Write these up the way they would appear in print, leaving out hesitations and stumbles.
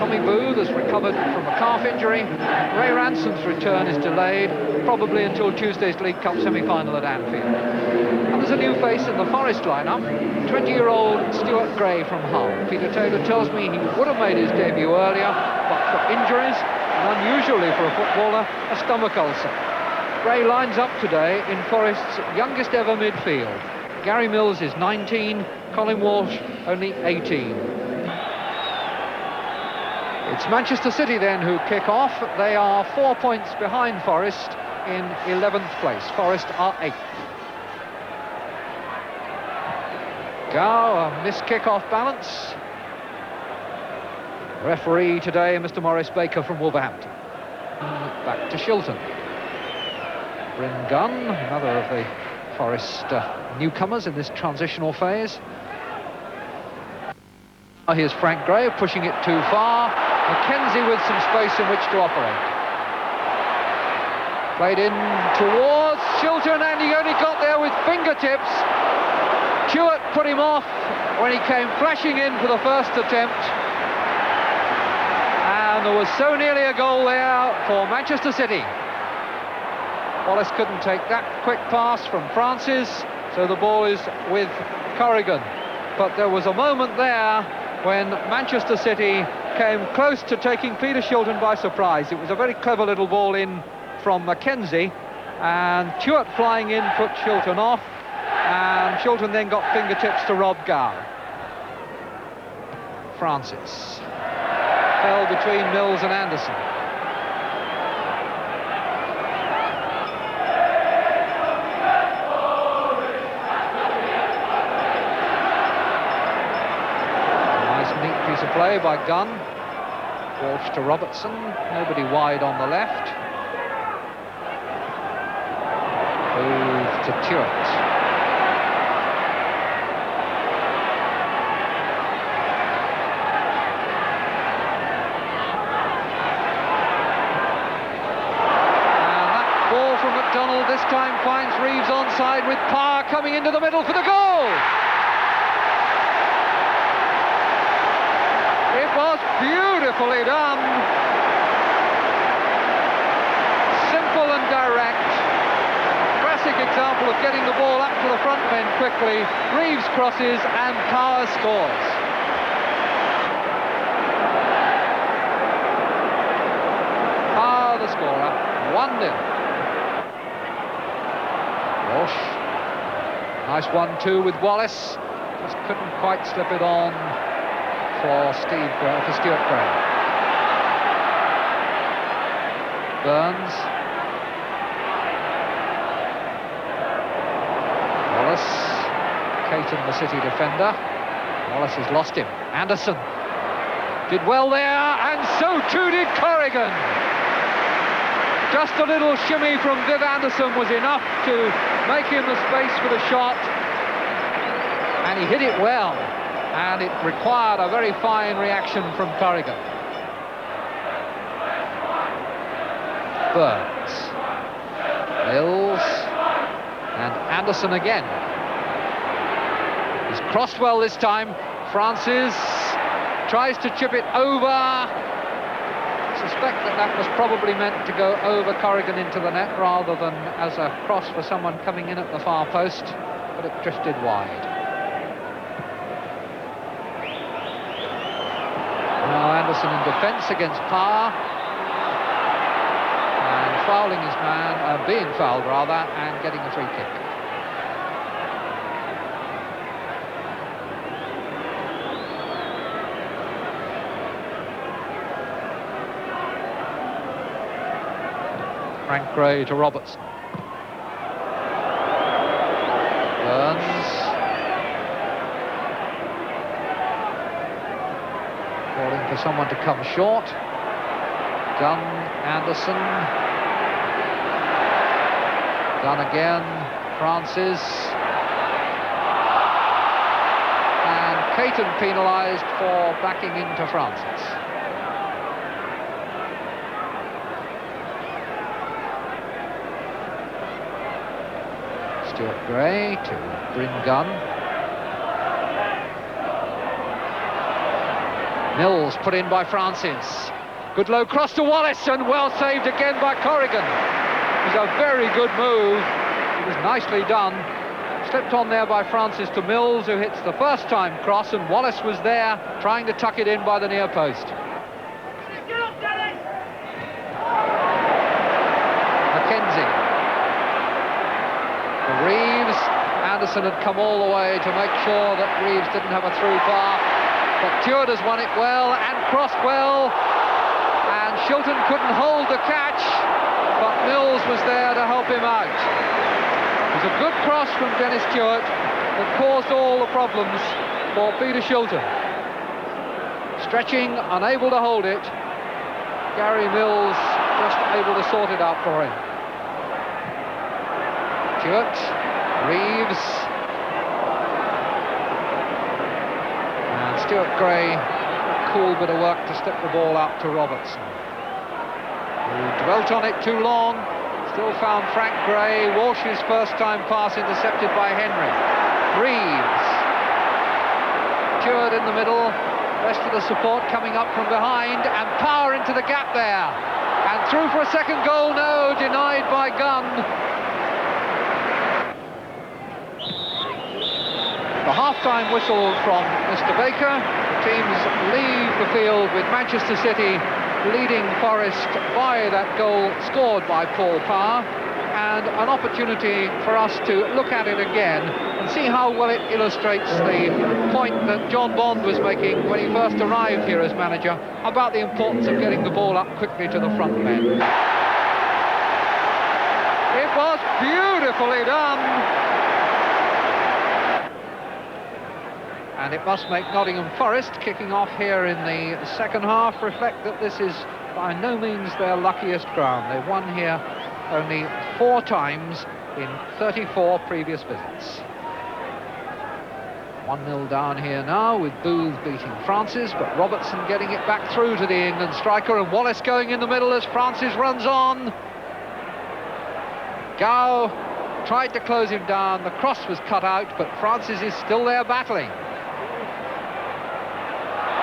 Tommy Booth has recovered from a calf injury. Ray Ransom's return is delayed, probably until Tuesday's League Cup semi-final at Anfield. And there's a new face in the Forest lineup, 20-year-old Stuart Gray from Hull. Peter Taylor tells me he would have made his debut earlier, but for injuries, and unusually for a footballer, a stomach ulcer. Gray lines up today in Forest's youngest ever midfield. Gary Mills is 19, Colin Walsh only 18. It's Manchester City then who kick off. They are 4 points behind Forest in 11th place. Forest are 8th. Gow, a missed kick-off balance. Referee today, Mr. Maurice Baker from Wolverhampton. Back to Shilton. Bryn Gunn, another of the Forest newcomers in this transitional phase. Here's Frank Gray pushing it too far. Mackenzie with some space in which to operate. Played in towards Shilton, and he only got there with fingertips. Stewart put him off when he came flashing in for the first attempt. And there was so nearly a goal there for Manchester City. Wallace couldn't take that quick pass from Francis, so the ball is with Corrigan. But there was a moment there when Manchester City came close to taking Peter Shilton by surprise. It was a very clever little ball in from Mackenzie, and Stewart flying in put Shilton off, and Shilton then got fingertips to Rob Gow. Francis fell between Mills and Anderson. Piece of play by Gunn. Walsh to Robertson, nobody wide on the left. Move to Stewart. And that ball from McDonald this time finds Reeves onside, with Parr coming into the middle for the goal. It was beautifully done. Simple and direct. Classic example of getting the ball up to the front men quickly. Reeves crosses and Power scores. Power the scorer, 1-0. Walsh. Nice 1-2 with Wallace. Just couldn't quite slip it on for Stuart Gray. Burns. Wallace. Caton, the City defender. Wallace has lost him. Anderson did well there, and so too did Corrigan. Just a little shimmy from Viv Anderson was enough to make him the space for the shot, and he hit it well. And it required a very fine reaction from Corrigan. Burns. Mills. And Anderson again. He's crossed well this time. Francis tries to chip it over. I suspect that was probably meant to go over Corrigan into the net rather than as a cross for someone coming in at the far post, but it drifted wide. Now Anderson in defence against Parr, and fouling his man, being fouled rather, and getting a free kick. Frank Gray to Robertson. Burns. Calling for someone to come short. Gunn, Anderson. Gunn again, Francis. And Caton penalised for backing into Francis. Stuart Gray to Bryn Gunn. Mills put in by Francis. Good low cross to Wallace, and well saved again by Corrigan. It was a very good move. It was nicely done. Slipped on there by Francis to Mills, who hits the first time cross, and Wallace was there trying to tuck it in by the near post. Mackenzie. Reeves. Anderson had come all the way to make sure that Reeves didn't have a through path, but Stewart has won it well and crossed well, and Shilton couldn't hold the catch, but Mills was there to help him out. It was a good cross from Dennis Stewart that caused all the problems for Peter Shilton. Stretching, unable to hold it, Gary Mills just able to sort it out for him. Stewart, Reeves, and Stuart Gray, a cool bit of work to slip the ball out to Robertson, who dwelt on it too long. Still found Frank Gray. Walsh's first time pass intercepted by Henry. Reeves, Stewart in the middle, rest of the support coming up from behind, and Power into the gap there, and through for a second goal. No, denied by Gunn. The half-time whistle from Mr. Baker. The teams leave the field with Manchester City leading Forest by that goal scored by Paul Power, and an opportunity for us to look at it again and see how well it illustrates the point that John Bond was making when he first arrived here as manager about the importance of getting the ball up quickly to the front men. It was beautifully done. And it must make Nottingham Forest, kicking off here in the second half, reflect that this is by no means their luckiest ground. They've won here only 4 times in 34 previous visits. 1-0 down here now, with Booth beating Francis, but Robertson getting it back through to the England striker, and Wallace going in the middle as Francis runs on. Gow tried to close him down, the cross was cut out, but Francis is still there battling.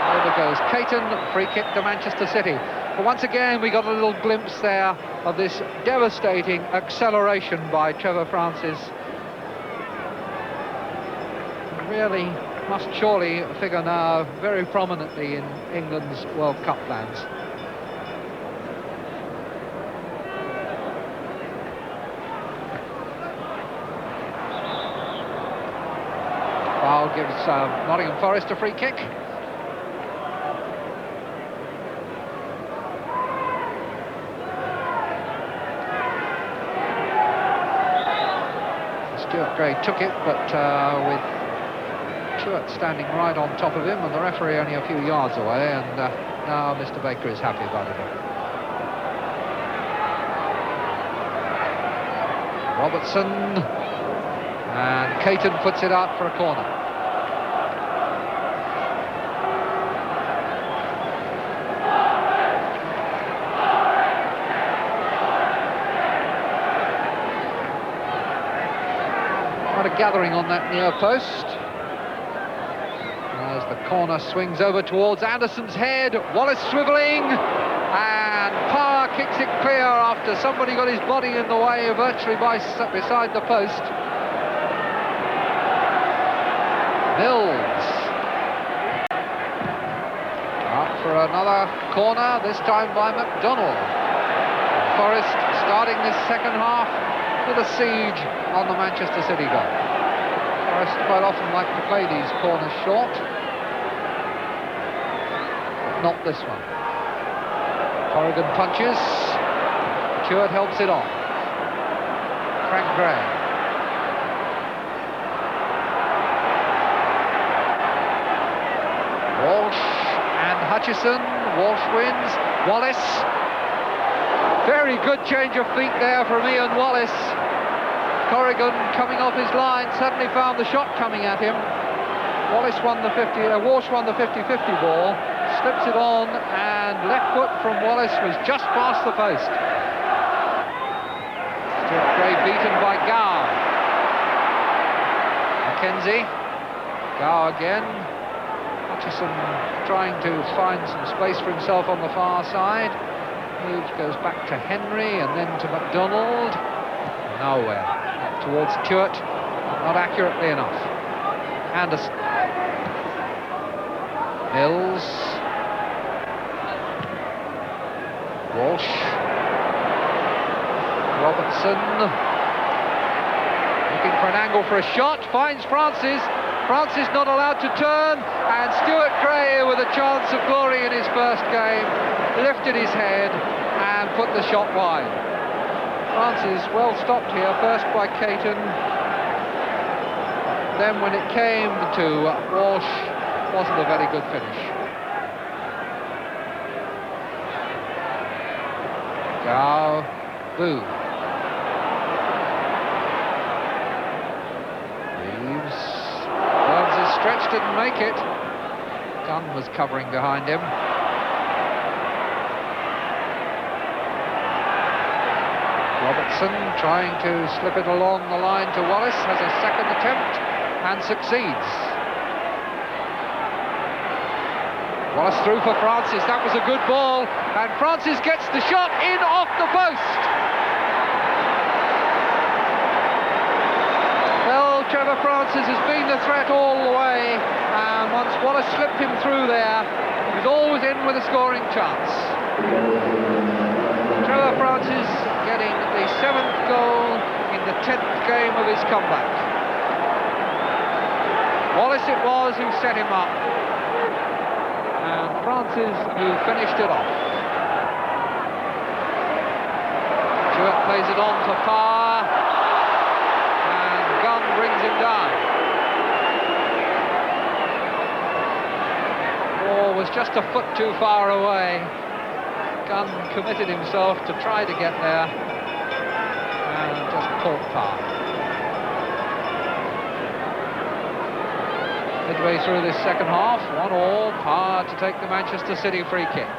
Over goes Caton, free kick to Manchester City. But once again, we got a little glimpse there of this devastating acceleration by Trevor Francis. Really must surely figure now very prominently in England's World Cup plans. Foul gives Nottingham Forest a free kick. Stuart Gray took it, but with Stewart standing right on top of him and the referee only a few yards away, and now Mr. Baker is happy about it. Robertson, and Caton puts it out for a corner. Quite a gathering on that near post. As the corner swings over towards Anderson's head, Wallace swivelling, and Power kicks it clear after somebody got his body in the way virtually beside the post. Mills out for another corner, this time by McDonald. Forest starting this second half with a siege on the Manchester City goal. Forest quite often like to play these corners short, but not this one. Corrigan punches, Stewart helps it on. Frank Gray. Walsh and Hutchison. Walsh wins. Wallace. Very good change of feet there from Ian Wallace. Corrigan coming off his line suddenly found the shot coming at him. Walsh won the 50-50 ball, slips it on, and left foot from Wallace was just past the post. Stuart Gray beaten by Gow. Mackenzie. Gow again. Hutchison trying to find some space for himself on the far side. Moves, goes back to Henry and then to MacDonald. Nowhere. Up towards Stewart, not accurately enough. Anderson. Mills. Walsh. Robertson. Looking for an angle for a shot. Finds Francis. Francis not allowed to turn. And Stuart Gray, with a chance of glory in his first game, lifted his head and put the shot wide. Francis well stopped here, first by Caton. Then when it came to Walsh, wasn't a very good finish. Gow, Boo. Reeves. Burns is stretched, didn't make it. Gunn was covering behind him. Robertson trying to slip it along the line to Wallace, has a second attempt and succeeds. Wallace through for Francis, that was a good ball, and Francis gets the shot in off the post. Well, Trevor Francis has been the threat all the way, and once Wallace slipped him through there, he was always in with a scoring chance. Trevor Francis getting the 7th goal in the 10th game of his comeback. Wallace it was who set him up, and Francis who finished it off. Stewart plays it on for Parr, and Gunn brings him down. Ball was just a foot too far away. Gunn committed himself to try to get there and just caught Parr. Midway through this second half, 1-1, Parr to take the Manchester City free kick.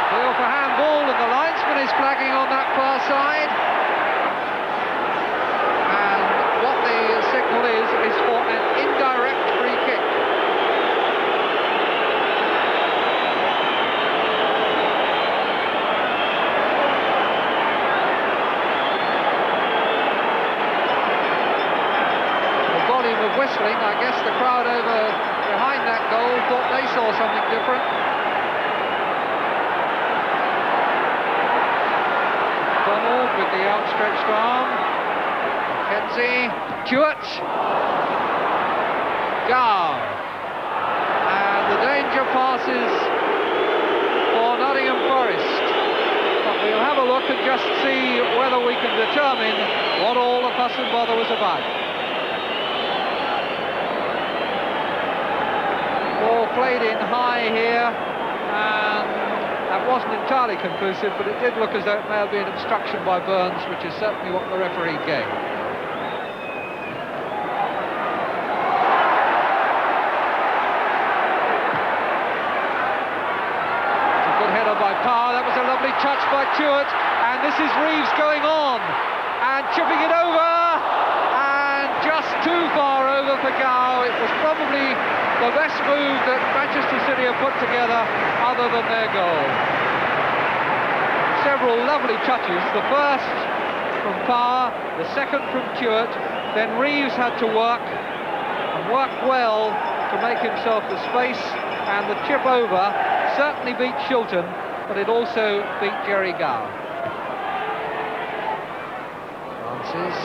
Appeal for handball, and the linesman is flagging on that far side. And what the signal is for an indirect free kick. Whistling, I guess the crowd over behind that goal thought they saw something different. Donald with the outstretched arm. Mackenzie, Stewart, Gow, and the danger passes for Nottingham Forest. But we'll have a look and just see whether we can determine what all the fuss and bother was about. Ball played in high here, and that wasn't entirely conclusive, but it did look as though it may have been obstruction by Burns, which is certainly what the referee gave. It's a good header by Parr, that was a lovely touch by Stewart, and this is Reeves going on, and chipping it over, and just too far over for Gow. It was probably the best move that Manchester City have put together other than their goal. Several lovely touches, the first from Parr, the second from Stewart, then Reeves had to work, and work well to make himself the space, and the chip over certainly beat Shilton, but it also beat Jerry Gow. Francis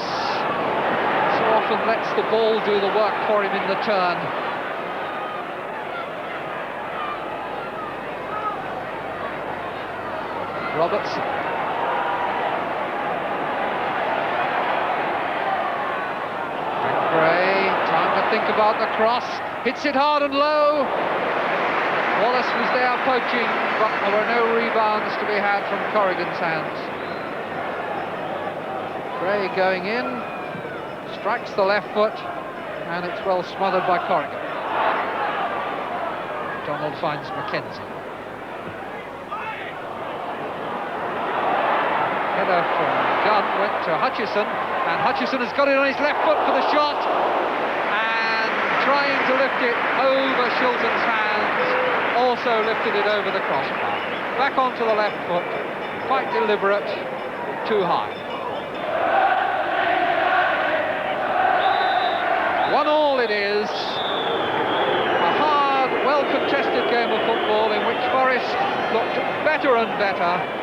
so often lets the ball do the work for him in the turn. Robertson. Gray, time to think about the cross, hits it hard and low. Wallace was there poaching, but there were no rebounds to be had from Corrigan's hands. Gray going in, strikes the left foot, and it's well smothered by Corrigan. Donald finds Mackenzie. Header from Gunn went to Hutchison, and Hutchison has got it on his left foot for the shot, and trying to lift it over Shilton's hands, also lifted it over the crossbar. Back onto the left foot, quite deliberate, too high. 1-1 it is. A hard, well-contested game of football in which Forest looked better and better.